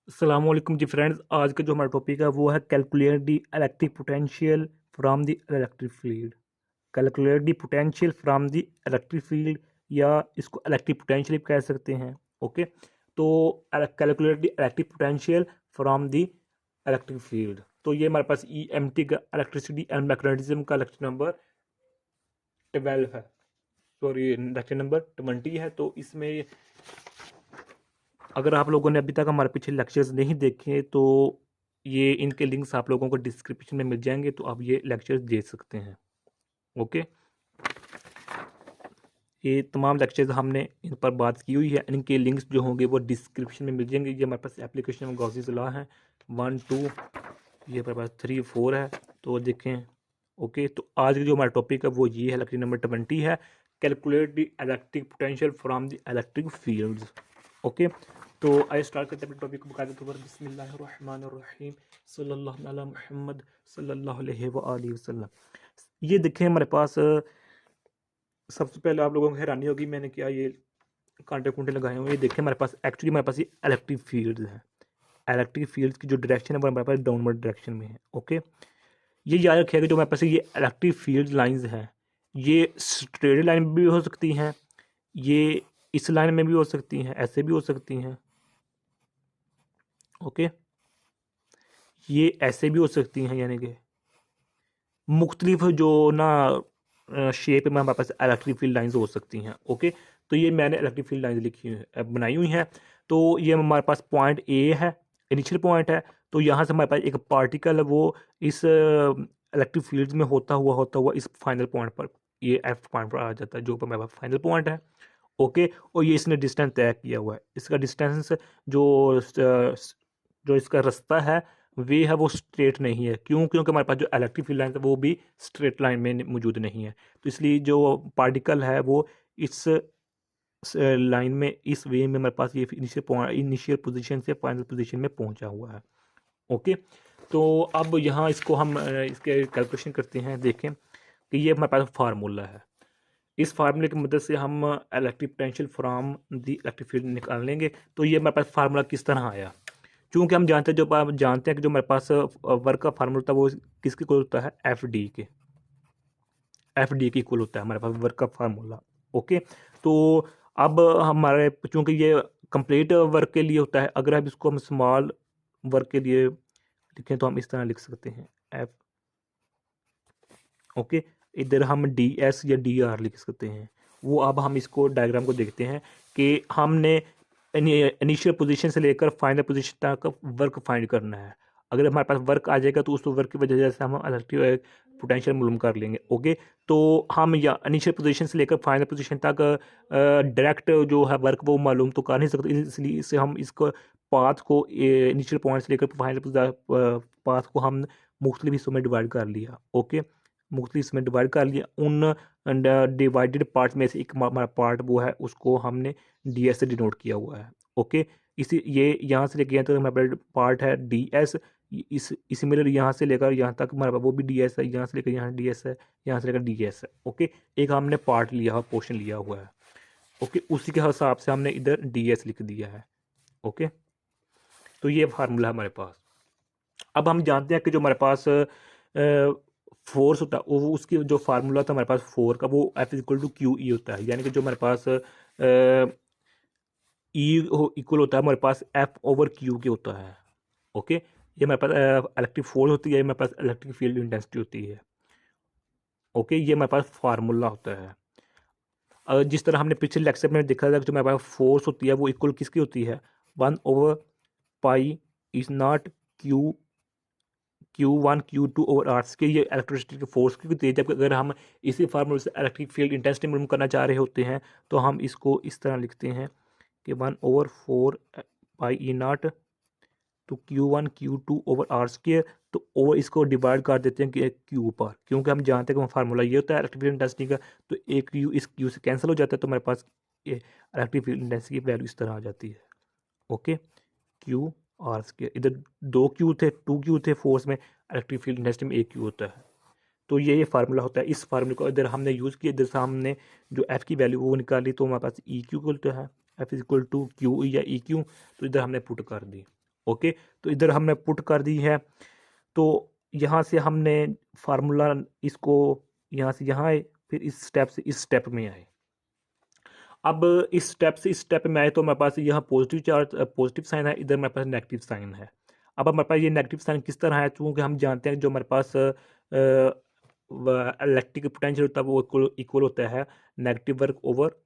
अस्सलाम वालेकुम जी फ्रेंड्स। आज का जो हमारा टॉपिक है वो है calculate the electric potential from the electric field. Calculate the potential from the electric field या इसको इलेक्ट्रिक पोटेंशियल भी कह सकते हैं। ओके, तो calculate the electric potential from the electric field, तो ये हमारे पास EMT का इलेक्ट्रिसिटी एंड मैग्नेटिज्म का लेक्चर नंबर 12 है, सॉरी लेक्चर नंबर 20 है। तो इसमें अगर आप लोगों ने अभी तक हमारे पीछे लेक्चर्स नहीं देखे तो ये इनके लिंक्स आप लोगों को डिस्क्रिप्शन में मिल जाएंगे, तो आप ये लेक्चर्स देख सकते हैं। ओके, ये तमाम लेक्चर्स हमने इन पर बात की हुई है, इनके लिंक्स जो होंगे वो डिस्क्रिप्शन में मिल जाएंगे। ये हमारे पास एप्लीकेशन में गॉसिस लॉ है 1 2, ये हमारे पास 3 4 है, तो देखें। ओके, तो आज की जो हमारा टॉपिक है वो ये है, लेक्चर नंबर 20 है, calculate the electric potential from the electric fields. Okay, तो आइए स्टार्ट करते हैं अपने टॉपिक को बकायदा तौर पर। बिस्मिल्लाहिर्रहमानिर्रहीम, सल्लल्लाहु अला मुहम्मद सल्लल्लाहु अलैहि व आलिहि वसल्लम। ये देखें हमारे पास सबसे पहले आप लोगों को हैरानी होगी मैंने क्या ये कांटे कुंटे लगाए हुए हैं। ये देखें हमारे पास एक्चुअली हमारे पास ये इलेक्ट्रिक फील्ड है। इलेक्ट्रिक फील्ड की जो डायरेक्शन है वो हमारे पास डाउनवर्ड डायरेक्शन में है। ओके, ये याद रखिएगा, जो हमारे पास ये इलेक्ट्रिक फील्ड लाइंस हैं ये स्ट्रेट लाइन में भी हो सकती हैं, ये इस लाइन में भी हो सकती हैं, ऐसे भी हो सकती हैं। ओके, ये ऐसे भी हो सकती हैं, यानी कि मुख्तलिफ जो ना शेप में हमारे पास इलेक्ट्रिक फील्ड लाइंस हो सकती हैं। ओके, तो ये मैंने इलेक्ट्रिक फील्ड लाइंस लिखी बनाई हुई हैं। तो ये हमारे पास पॉइंट ए है, इनिशियल पॉइंट है। तो यहाँ से हमारे पास एक पार्टिकल है वो इस इलेक्ट्रिक फील्ड में होता हुआ इस फाइनल पॉइंट पर, ये एफ पॉइंट पर आ जाता है जो हमारे पास फाइनल पॉइंट है। ओके, और ये इसने डिस्टेंस तय किया हुआ है। इसका डिस्टेंस जो जो इसका रास्ता है वे है वो स्ट्रेट नहीं है। क्यों? क्योंकि हमारे पास जो इलेक्ट्रिक फील्ड लाइन है वो भी स्ट्रेट लाइन में मौजूद नहीं है। तो इसलिए जो पार्टिकल है वो इस लाइन में, इस वे में हमारे पास ये इनिशियल पोजीशन से फाइनल पोजीशन में पहुंचा हुआ है। ओके, तो अब यहाँ इसको हम इसके कैलकुलेशन करते हैं। देखें कि ये हमारे पास फार्मूला है, इस फार्मूले की मदद से हम electric potential from the electric field निकाल लेंगे। तो ये हमारे पास फार्मूला किस तरह आया? चूंकि हम जानते हैं, जो आप जानते हैं कि जो हमारे पास वर्क का फार्मूला होता है वो किसके इक्वल होता है? एफ डी के इक्वल होता है हमारे पास वर्क का फार्मूला। ओके, तो अब हमारे चूंकि ये कंप्लीट वर्क के लिए होता है, अगर हम इसको हम स्मॉल वर्क के लिए लिखें तो हम इस तरह लिख सकते हैं एफ। ओके, इधर हम DS या DR लिख सकते हैं। वो अब हम इसको डायग्राम को देखते हैं कि हमने इनिशियल पोजीशन से लेकर फाइनल पोजीशन तक वर्क फाइंड करना है। अगर हमारे पास वर्क आ जाएगा तो उस वर्क की वजह से हम इलेक्ट्रिक पोटेंशियल मालूम कर लेंगे। ओके, तो हम या इनिशियल पोजीशन से लेकर फाइनल पोजीशन तक डायरेक्ट जो है वर्क वो मालूम तो कर नहीं सकते, इसलिए इससे हम इसको पाथ को इनिशियल पॉइंट से लेकर फाइनल पाथ को हम मुख्तलिफ हिस्सों में डिवाइड कर लिया। ओके, मुख्तलिफ इसमें डिवाइड कर लिया। उन डिवाइडेड पार्ट में से एक हमारा पार्ट वो है उसको हमने DS से डिनोट किया हुआ है। ओके, इसी ये यहाँ से लेकर यहाँ तक हमारा पार्ट है DS। इस सिमिलर यहाँ से लेकर यहाँ तक हमारे पास वो भी DS है, यहाँ से लेकर यहाँ DS है, यहाँ से लेकर DS है। ओके, एक हमने पार्ट लिया हुआ, पोर्शन लिया हुआ है। ओके, उसी के हिसाब से हमने इधर DS लिख दिया है। ओके, तो ये फार्मूला है हमारे पास। अब हम जानते हैं कि जो हमारे पास फोर्स होता है वो उसकी जो फार्मूला था हमारे पास फोर का, वो F=QE होता है। यानी कि जो हमारे पास E इक्वल होता है हमारे पास F/Q के होता है। ओके, ये हमारे पास इलेक्ट्रिक फोर्स होती है, ये हमारे पास इलेक्ट्रिक फील्ड इंटेंसिटी होती है। ओके, ये हमारे पास फार्मूला होता है। जिस तरह हमने पिछले लेक्चर में देखा था कि जो हमारे पास फोर्स होती है वो इक्वल किसकी होती है? 1/π इज नॉट Q1 Q2/R के, ये इलेक्ट्रिसिटी के फोर्स की होती है। जबकि अगर हम इसी फार्मूले से इलेक्ट्रिक फील्ड इंटेंसिटी मालूम करना चाह रहे होते हैं तो हम इसको इस तरह लिखते हैं कि 1/4πE0 तो Q1 Q2/R²। तो ओवर इसको डिवाइड कर देते हैं कि Q पर, क्योंकि हम जानते हैं कि फार्मूला ये होता है इलेक्ट्रिक फील्ड इंटेंसिटी का। तो एक Q इस Q से कैंसिल हो जाता है, तो हमारे पास ये इलेक्ट्रिक फील्ड इंटेंसिटी की वैल्यू इस तरह आ जाती है। ओके, Q/R², इधर 2 Q थे, 2 Q थे फोर्स में, इलेक्ट्रिक फील्ड इंटेंसिटी में 1 Q होता है। तो ये फार्मूला होता है। इस फार्मूले को इधर हमने यूज़ किया, इधर से हमने जो F की वैल्यू वो निकाली, तो हमारे पास EQ होता है, F=QE या EQ। तो इधर हमने पुट कर दी। ओके, तो इधर हमने पुट कर दी है। तो यहाँ से हमने फार्मूला इसको यहाँ से यहाँ आए, फिर इस स्टेप से इस स्टेप में आए। अब इस स्टेप से इस स्टेप में आए तो हमारे पास यहाँ पॉजिटिव चार्ज पॉजिटिव साइन है, इधर हमारे पास नेगेटिव साइन है। अब हमारे पास ये नेगेटिव साइन किस तरह है, क्योंकि हम जानते हैं जो हमारे पास इलेक्ट्रिक पोटेंशियल होता है वो इक्वल होता है नेगेटिव वर्क ओवर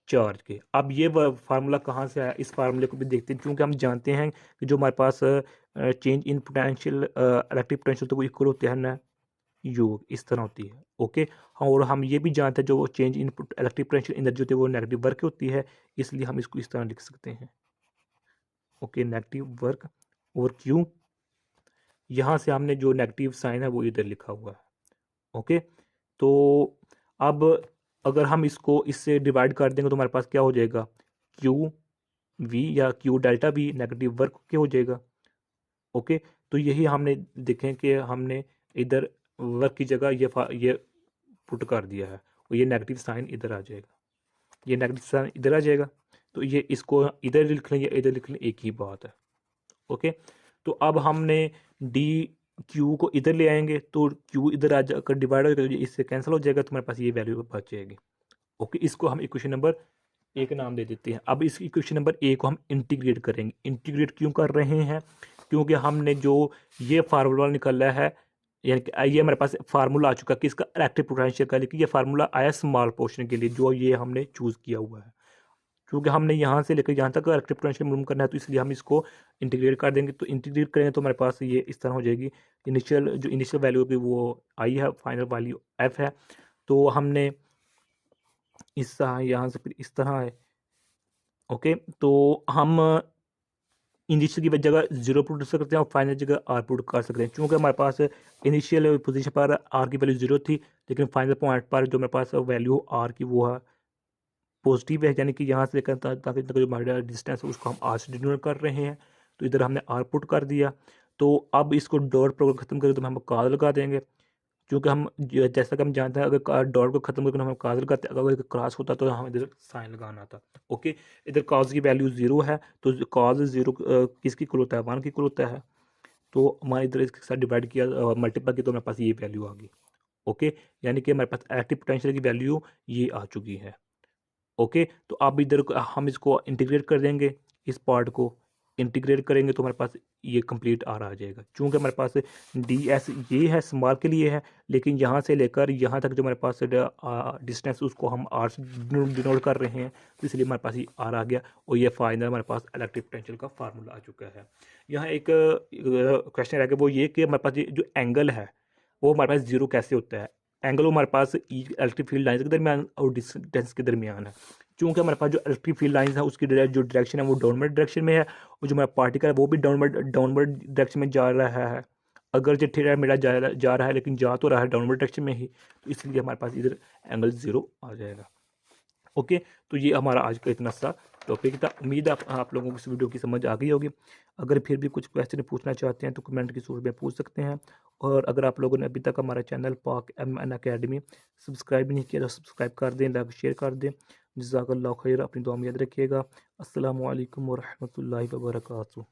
चार्ज के। अब ये फार्मूला कहाँ से आया, इस फार्मूले को भी देखते हैं, क्योंकि हम जानते हैं कि जो हमारे पास change in potential electric potential तो वो इक्वल होते हैं ना योग, इस तरह होती है। ओके, हाँ, और हम ये भी जानते हैं जो change in electric potential energy होती है वो नेगेटिव वर्क होती है, इसलिए हम इसको इस तरह लिख सकते हैं। ओके, नेगेटिव वर्क और क्यू, यहाँ से हमने जो नेगेटिव साइन है वो इधर लिखा हुआ है। ओके, तो अब अगर हम इसको इससे डिवाइड कर देंगे तो हमारे पास क्या हो जाएगा, क्यू वी या Q delta we negative work क्या हो जाएगा। ओके, तो यही हमने देखें कि हमने इधर वर्क की जगह ये पुट कर दिया है और ये नेगेटिव साइन इधर आ जाएगा, ये नेगेटिव साइन इधर आ जाएगा। तो ये इसको इधर लिख लें या इधर लिख लें, एक ही बात है। ओके, तो अब हमने डी क्यू को इधर ले आएंगे तो क्यू इधर आ जाकर डिवाइड हो जाएगा, इससे कैंसिल हो जाएगा, तो हमारे पास ये वैल्यू बच जाएगी। ओके, इसको हम इक्वेशन नंबर ए का नाम दे देते हैं। अब इस इक्वेशन नंबर ए को हम इंटीग्रेट करेंगे। इंटीग्रेट क्यों कर रहे हैं, क्योंकि हमने जो ये फार्मूला निकाला है, यानी कि ये हमारे पास फार्मूला आ चुका है कि इसका इलेक्ट्रिक पोटेंशियल का, लेकिन ये फार्मूला आया स्मॉल पोर्शन के लिए जो ये हमने चूज़ किया हुआ है। क्योंकि हमने यहाँ से लेकर यहाँ तक इलेक्ट्रिक पोटेंशियल मालूम करना है, तो इसलिए हम इसको इंटीग्रेट कर देंगे। तो इंटीग्रेट करेंगे तो हमारे पास ये इस तरह हो जाएगी। इनिशियल वैल्यू होगी वो आई है, फाइनल वैल्यू एफ है। तो हमने इस यहाँ से फिर इस तरह है। ओके, तो हम इनिशियल की जगह 0 पुट कर सकते हैं और फाइनल जगह आर पुट कर सकते हैं, क्योंकि हमारे पास इनिशियल पोजीशन पर आर की वैल्यू 0 थी, लेकिन फाइनल पॉइंट पर जो हमारे पास वैल्यू आर की वो है पॉजिटिव है, यानी कि यहाँ से लेकर ताकि जो हमारा डिस्टेंस है उसको हम आर से डिनोट कर रहे हैं। तो इधर हमने आर पुट कर दिया। तो अब इसको डॉट प्रोडक्ट खत्म करें तो हम काज लगा देंगे, क्योंकि हम जैसा कि हम जानते हैं अगर डॉट को खत्म करके हम काज लगाते, अगर क्रॉस होता तो हम इधर साइन लगाना था। ओके, इधर काज की वैल्यू 0 है, तो काज 0 किसकी इक्वल होता है, 1 की इक्वल होता है। तो हमारे इधर इसके साथ डिवाइड किया मल्टीप्लाई किया तो हमारे पास ये वैल्यू आ गई। ओके, यानी कि हमारे पास इलेक्ट्रिक पोटेंशियल की वैल्यू ये आ चुकी है। ओके, तो अब इधर हम इसको इंटीग्रेट कर देंगे, इस पार्ट को इंटीग्रेट करेंगे तो हमारे पास ये कंप्लीट आर आ जाएगा। चूँकि हमारे पास डी एस ये है स्मॉल के लिए है, लेकिन यहाँ से लेकर यहाँ तक जो हमारे पास डिस्टेंस उसको हम आर से डिनोट कर रहे हैं, तो इसलिए हमारे पास ये आर आ गया और ये फाइनल हमारे पास इलेक्ट्रिक पोटेंशियल का फार्मूला आ चुका है। यहाँ एक क्वेश्चन रह गया, वो ये कि हमारे पास ये जो एंगल है वो हमारे पास 0 कैसे होता है। एंगल हमारे पास इलेक्ट्रिक फील्ड लाइन्स के दरमियान और डिस्टेंस के दरमियान है। क्योंकि हमारे पास जो इलेक्ट्रिक फील्ड लाइन्स है उसकी जो डायरेक्शन है वो डाउनवर्ड डायरेक्शन में है, और जो हमारा पार्टिकल है वो भी डाउनवर्ड डायरेक्शन में जा रहा है। अगर जो थीटा मेरा जा रहा है, लेकिन जा तो रहा है डाउनवर्ड डायरेक्शन में ही, तो इसलिए हमारे पास इधर एंगल 0 आ जाएगा। ओके, तो ये हमारा आज का इतना सा टॉपिक था। उम्मीद है आप लोगों को इस वीडियो की समझ आ गई होगी। अगर फिर भी कुछ क्वेश्चन पूछना चाहते हैं तो कमेंट की सूरत में पूछ सकते हैं। और अगर आप लोगों ने अभी तक हमारा चैनल पाक MN अकेडमी सब्सक्राइब नहीं किया तो सब्सक्राइब कर दें, लाइक शेयर कर दें। जज़ाकल्लाहु खैर, अपनी दुआ में याद रखिएगा। अस्सलामु अलैकुम वरहमतुल्लाहि वबरकातुहू।